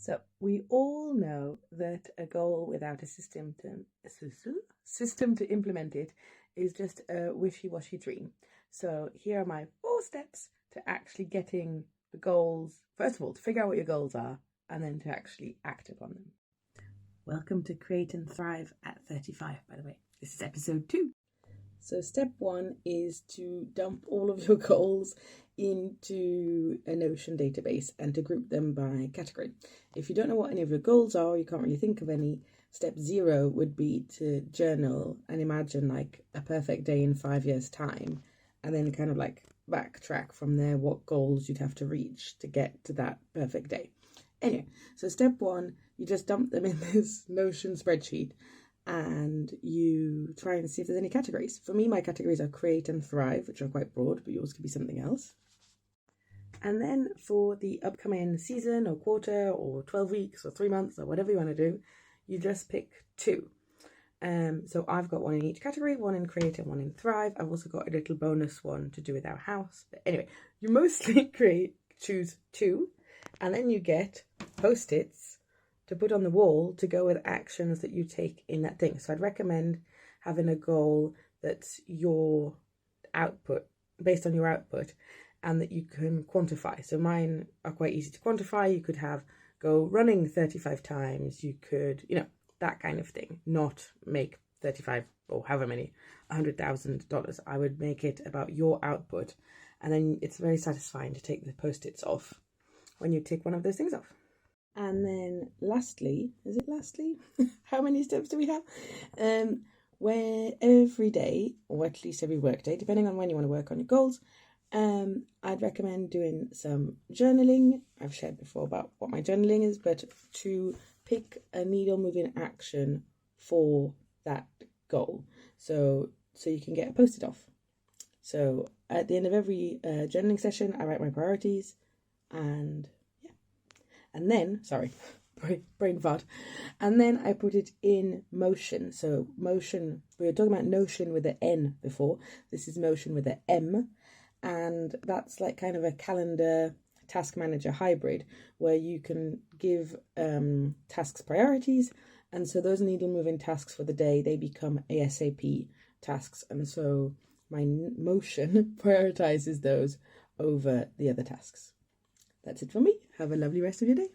So we all know that a goal without a system to implement it is just a wishy-washy dream. So here are my 4 steps to actually getting the goals. First of all, to figure out what your goals are, and then to actually act upon them. Welcome to Create and Thrive at 35, by the way. This is episode 2. So step 1 is to dump all of your goals into a Notion database and to group them by category. If you don't know what any of your goals are, you can't really think of any, step 0 would be to journal and imagine like a perfect day in 5 years' time, and then kind of like backtrack from there what goals you'd have to reach to get to that perfect day. Anyway, so step 1, you just dump them in this Notion spreadsheet and you try and see if there's any categories. For me, my categories are Create and Thrive, which are quite broad, but yours could be something else. And then for the upcoming season or quarter or 12 weeks or 3 months or whatever you want to do, you just pick 2. So I've got 1 in each category, 1 in Create and 1 in Thrive. I've also got a little bonus one to do with our house. But anyway, you mostly choose 2, and then you get Post-its to put on the wall to go with actions that you take in that thing. So I'd recommend having a goal that's your output, based on your output, and that you can quantify. So mine are quite easy to quantify. You could have go running 35 times. You could, that kind of thing. Not make 35 or however many, $100,000. I would make it about your output. And then it's very satisfying to take the Post-its off when you tick one of those things off. And then lastly, is it lastly? How many steps do we have? Where every day, or at least every work day, depending on when you want to work on your goals, I'd recommend doing some journaling. I've shared before about what my journaling is, but to pick a needle moving action for that goal. So you can get a Post-it off. So at the end of every journaling session, I write my priorities and then, brain fart. And then I put it in motion. So motion, we were talking about Notion with an N before. This is motion with an M. And that's like kind of a calendar task manager hybrid where you can give tasks priorities. And so those needle moving tasks for the day, they become ASAP tasks. And so my motion prioritizes those over the other tasks. That's it for me. Have a lovely rest of your day.